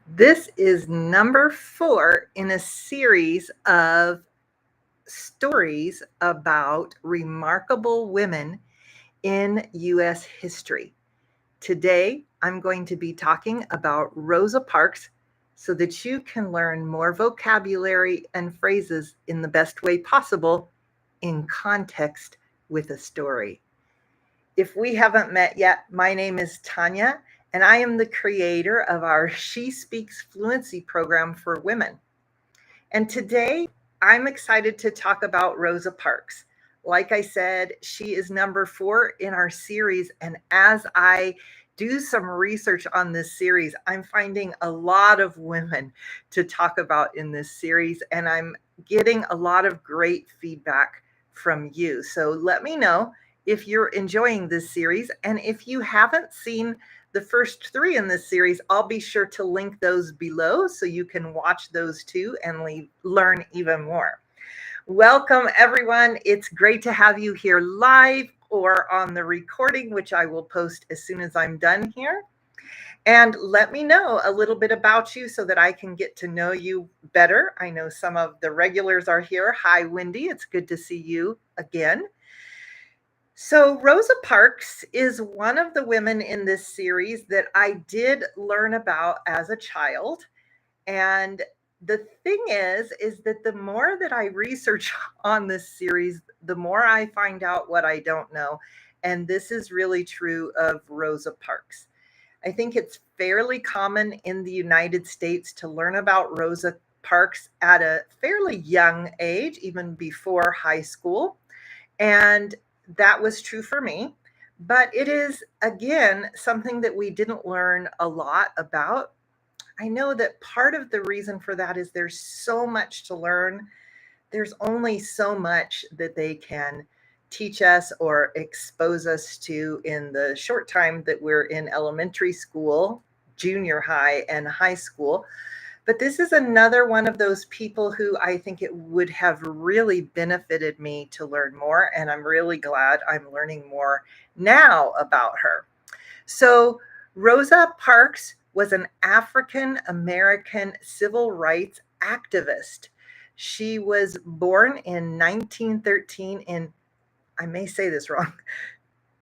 This is number 4 in a series of stories about remarkable women in U.S. history. Today, I'm going to be talking about Rosa Parks so that you can learn more vocabulary and phrases in the best way possible in context with a story. If we haven't met yet, my name is Tanya, and I am the creator of our She Speaks Fluency program for women. And today, I'm excited to talk about Rosa Parks. Like I said, she is number 4 in our series. And as I do some research on this series, I'm finding a lot of women to talk about in this series. And I'm getting a lot of great feedback from you. So let me know if you're enjoying this series. And if you haven't seen the first 3 in this series, I'll be sure to link those below so you can watch those too and learn even more. Welcome, everyone. It's great to have you here live or on the recording, which I will post as soon as I'm done here. And let me know a little bit about you so that I can get to know you better. I know some of the regulars are here. Hi, Wendy. It's good to see you again. So, Rosa Parks is one of the women in this series that I did learn about as a child. And the thing is that the more that I research on this series, the more I find out what I don't know. And this is really true of Rosa Parks. I think it's fairly common in the United States to learn about Rosa Parks at a fairly young age, even before high school. And that was true for me. But it is, again, something that we didn't learn a lot about. I know that part of the reason for that is there's so much to learn. There's only so much that they can teach us or expose us to in the short time that we're in elementary school, junior high, and high school. But this is another one of those people who I think it would have really benefited me to learn more. And I'm really glad I'm learning more now about her. So, Rosa Parks was an African American civil rights activist. She was born in 1913 in, I may say this wrong,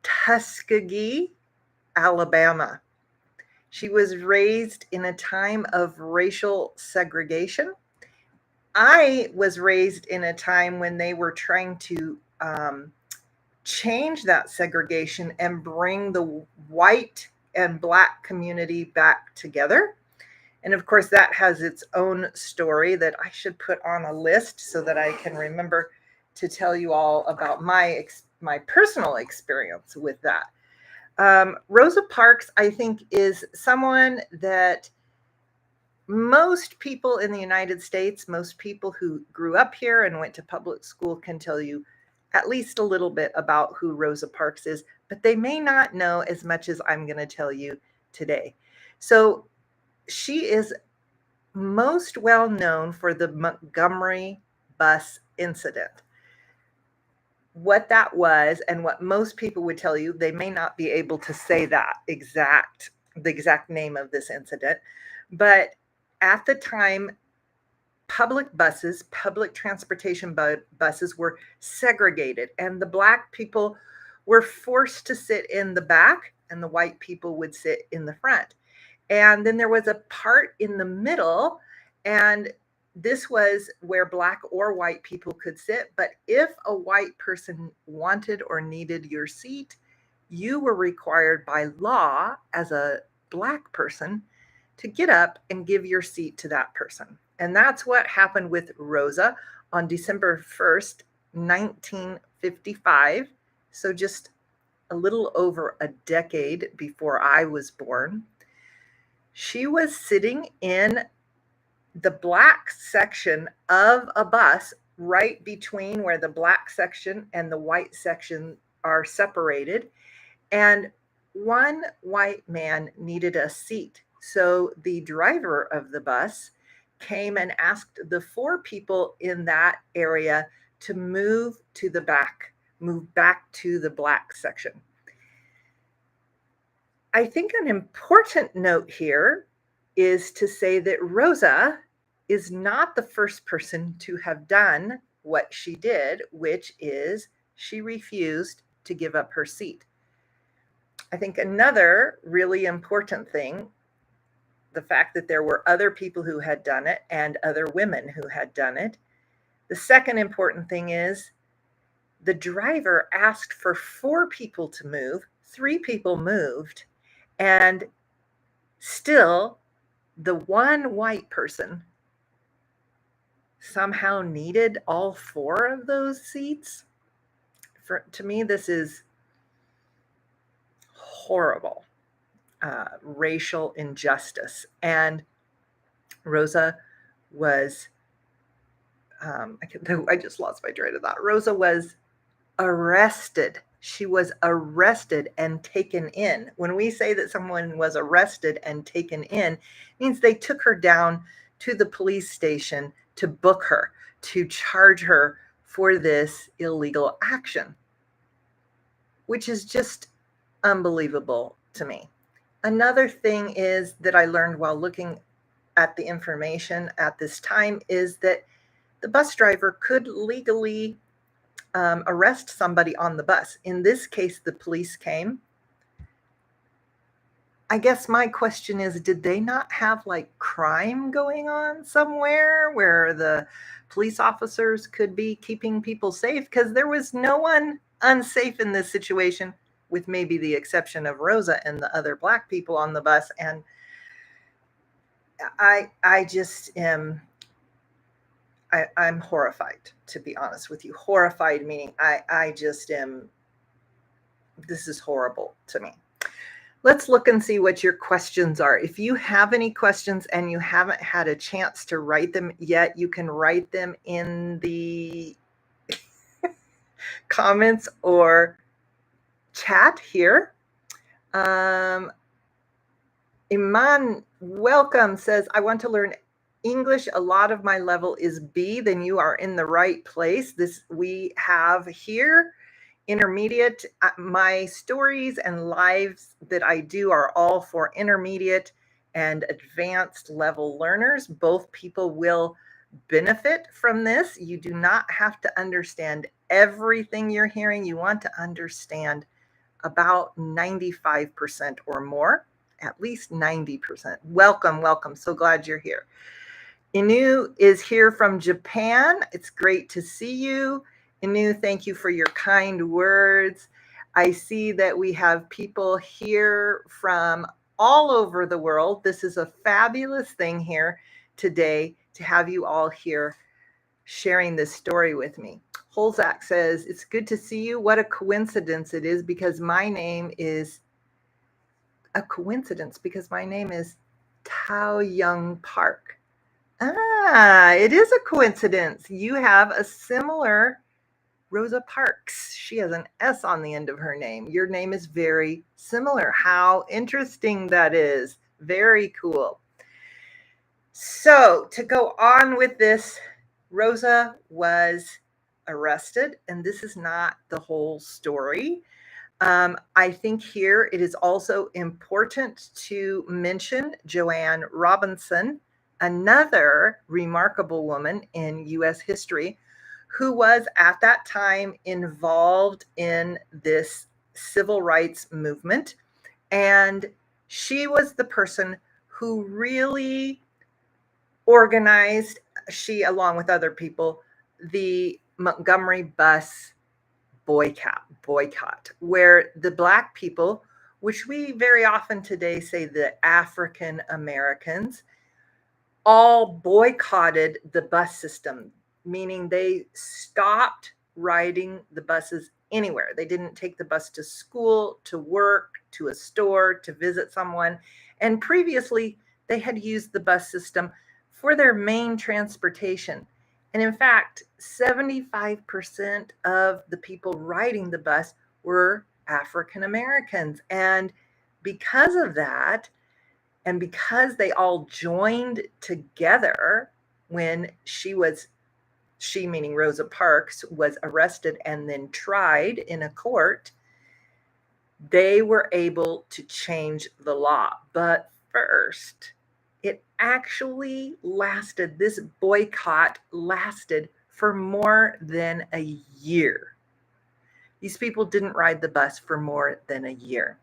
Tuskegee, Alabama. She was raised in a time of racial segregation. I was raised in a time when they were trying to change that segregation and bring the white and black community back together. And of course, that has its own story that I should put on a list so that I can remember to tell you all about my personal experience with that. Rosa Parks, I think, is someone that most people in the United States, most people who grew up here and went to public school can tell you at least a little bit about who Rosa Parks is, but they may not know as much as I'm going to tell you today. So she is most well known for the Montgomery bus incident. What that was and what most people would tell you, they may not be able to say the exact name of this incident, but at the time, public transportation buses were segregated, and the black people were forced to sit in the back, and the white people would sit in the front. And then there was a part in the middle, and this was where black or white people could sit. But if a white person wanted or needed your seat, you were required by law as a black person to get up and give your seat to that person. And that's what happened with Rosa on December 1st, 1955. So just a little over a decade before I was born. She was sitting in the black section of a bus right between where the black section and the white section are separated. And one white man needed a seat. So the driver of the bus came and asked the 4 people in that area to move back to the black section. I think an important note here is to say that Rosa is not the first person to have done what she did, which is she refused to give up her seat. I think another really important thing, the fact that there were other people who had done it and other women who had done it. The second important thing is the driver asked for 4 people to move, 3 people moved, and still the one white person somehow needed all 4 of those seats. To me, this is horrible racial injustice. And Rosa was, I just lost my train of thought. Rosa was arrested. She was arrested and taken in. When we say that someone was arrested and taken in, it means they took her down to the police station to book her, to charge her for this illegal action, which is just unbelievable to me. Another thing is that I learned while looking at the information at this time is that the bus driver could legally arrest somebody on the bus. In this case, the police came. I guess my question is, did they not have like crime going on somewhere where the police officers could be keeping people safe? Because there was no one unsafe in this situation, with maybe the exception of Rosa and the other Black people on the bus. And I just am, I'm horrified, to be honest with you. Horrified meaning I just am, this is horrible to me. Let's look and see what your questions are. If you have any questions and you haven't had a chance to write them yet, you can write them in the comments or chat here. Iman, welcome, says, I want to learn English. A lot of my level is B. Then you are in the right place. This we have here intermediate. My stories and lives that I do are all for intermediate and advanced level learners. Both people will benefit from this. You do not have to understand everything you're hearing. You want to understand about 95% or more, at least 90%. Welcome, welcome. So glad you're here. Inu is here from Japan. It's great to see you. Inu, thank you for your kind words. I see that we have people here from all over the world. This is a fabulous thing here today to have you all here sharing this story with me. Holzak says, it's good to see you. What a coincidence it is, because my name is a coincidence because my name is Tao Young Park. It is a coincidence. You have a similar Rosa Parks. She has an S on the end of her name. Your name is very similar. How interesting that is. Very cool. So to go on with this, Rosa was arrested, and this is not the whole story. I think here it is also important to mention Joanne Robinson, another remarkable woman in U.S. history who was at that time involved in this civil rights movement. And she was the person who really organized, she along with other people, the Montgomery bus boycott, where the Black people, which we very often today say the African Americans, all boycotted the bus system, meaning they stopped riding the buses anywhere. They didn't take the bus to school, to work, to a store, to visit someone. And previously, they had used the bus system for their main transportation. And in fact, 75% of the people riding the bus were African Americans. And because of that, and because they all joined together when she meaning Rosa Parks, was arrested and then tried in a court, they were able to change the law. But first, It actually lasted, this boycott lasted for more than a year. These people didn't ride the bus for more than a year.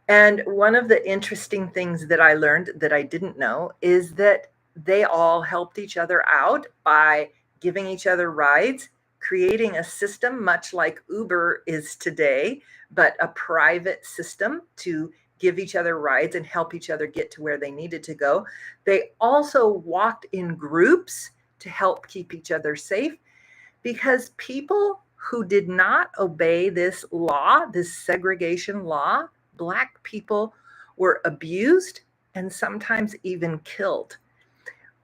And one of the interesting things that I learned that I didn't know is that they all helped each other out by giving each other rides, creating a system much like Uber is today, but a private system to give each other rides and help each other get to where they needed to go. They also walked in groups to help keep each other safe, because people who did not obey this law, this segregation law, Black people were abused and sometimes even killed.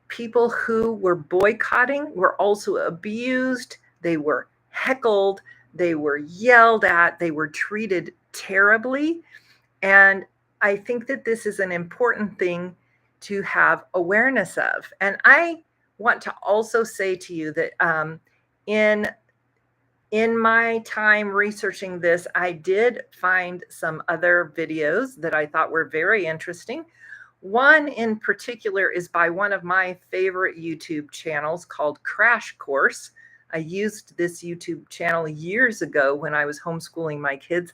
People who were boycotting were also abused. They were heckled. They were yelled at. They were treated terribly. And I think that this is an important thing to have awareness of. And I want to also say to you that in my time researching this, I did find some other videos that I thought were very interesting. One in particular is by one of my favorite YouTube channels called Crash Course. I used this YouTube channel years ago when I was homeschooling my kids,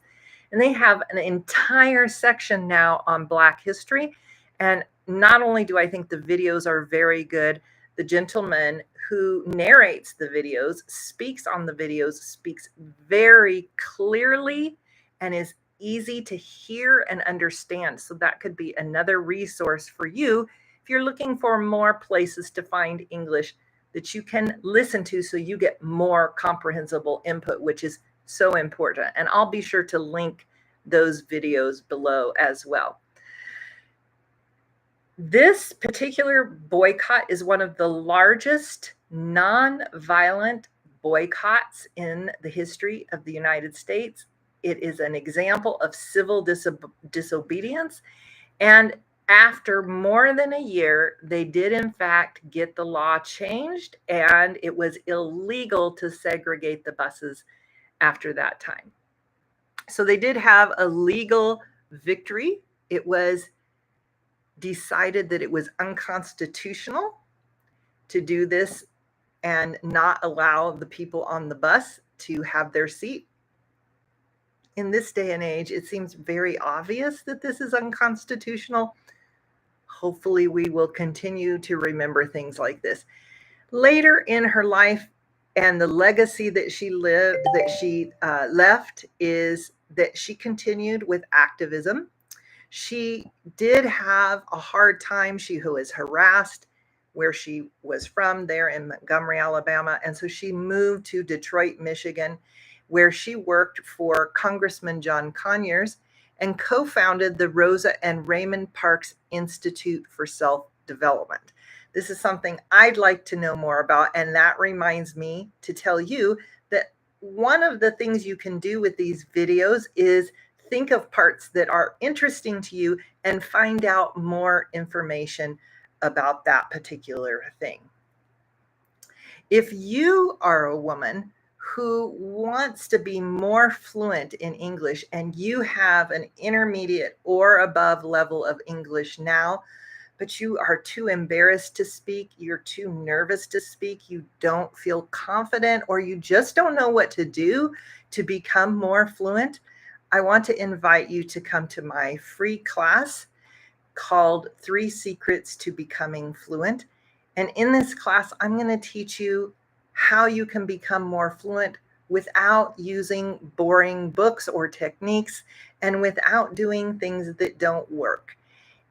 and they have an entire section now on Black history. And not only do I think the videos are very good, the gentleman who narrates the videos, speaks on the videos, speaks very clearly and is easy to hear and understand. So that could be another resource for you if you're looking for more places to find English that you can listen to so you get more comprehensible input, which is so important. And I'll be sure to link those videos below as well. This particular boycott is one of the largest non-violent boycotts in the history of the United States. It is an example of civil disobedience. And after more than a year, they did in fact get the law changed, and it was illegal to segregate the buses after that time. So they did have a legal victory. It was decided that it was unconstitutional to do this and not allow the people on the bus to have their seat. In this day and age, it seems very obvious that this is unconstitutional. Hopefully, we will continue to remember things like this. Later in her life, and the legacy that she left is that she continued with activism. She did have a hard time. She was harassed where she was from there in Montgomery, Alabama. And so she moved to Detroit, Michigan, where she worked for Congressman John Conyers and co-founded the Rosa and Raymond Parks Institute for Self-Development. This is something I'd like to know more about. And that reminds me to tell you that one of the things you can do with these videos is think of parts that are interesting to you and find out more information about that particular thing. If you are a woman who wants to be more fluent in English and you have an intermediate or above level of English now, but you are too embarrassed to speak, you're too nervous to speak, you don't feel confident, or you just don't know what to do to become more fluent, I want to invite you to come to my free class called 3 Secrets to Becoming Fluent. And in this class, I'm going to teach you how you can become more fluent without using boring books or techniques and without doing things that don't work.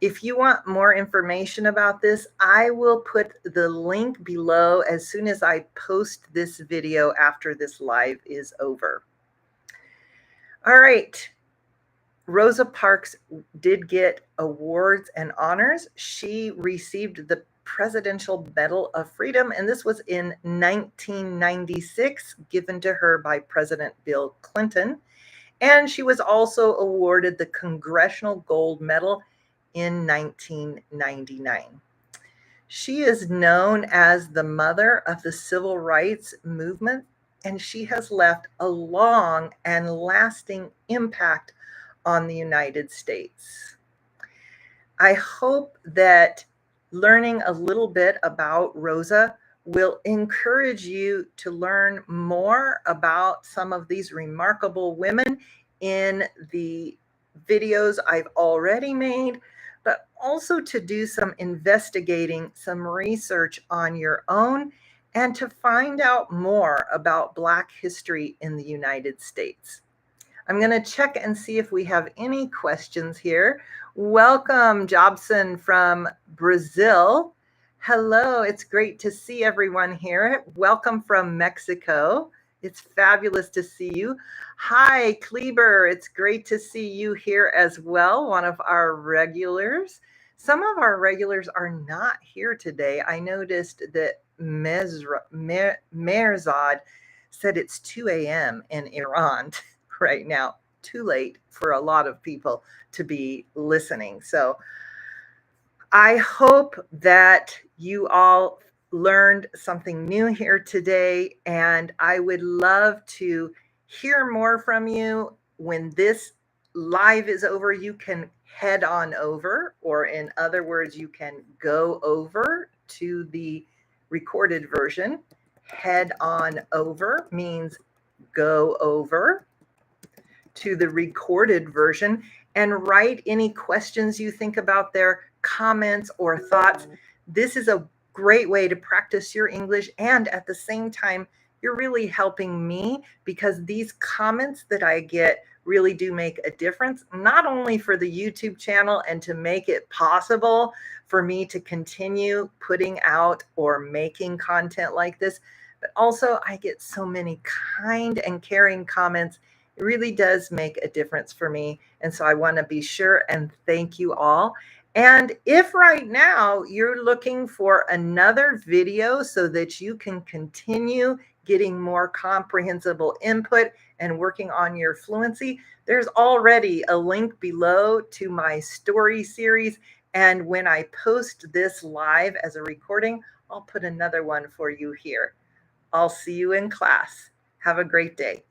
If you want more information about this, I will put the link below as soon as I post this video after this live is over. All right. Rosa Parks did get awards and honors. She received the Presidential Medal of Freedom, and this was in 1996, given to her by President Bill Clinton. And she was also awarded the Congressional Gold Medal in 1999. She is known as the mother of the civil rights movement, and she has left a long and lasting impact on the United States. I hope that Learning a little bit about Rosa will encourage you to learn more about some of these remarkable women in the videos I've already made, but also to do some investigating, some research on your own, and to find out more about Black history in the United States. I'm going to check and see if we have any questions here. Welcome, Jobson from Brazil. Hello, it's great to see everyone here. Welcome from Mexico. It's fabulous to see you. Hi, Kleber. It's great to see you here as well, one of our regulars. Some of our regulars are not here today. I noticed that Merzad said it's 2 a.m. in Iran right now. Too late for a lot of people to be listening. So I hope that you all learned something new here today, and I would love to hear more from you. When this live is over, you can head on over, or in other words, you can go over to the recorded version. Head on over means go over to the recorded version and write any questions you think about there, comments or thoughts. This is a great way to practice your English, and at the same time, you're really helping me, because these comments that I get really do make a difference, not only for the YouTube channel and to make it possible for me to continue putting out or making content like this, but also I get so many kind and caring comments. It really does make a difference for me. And so I want to be sure and thank you all. And if right now you're looking for another video so that you can continue getting more comprehensible input and working on your fluency, there's already a link below to my story series. And when I post this live as a recording, I'll put another one for you here. I'll see you in class. Have a great day.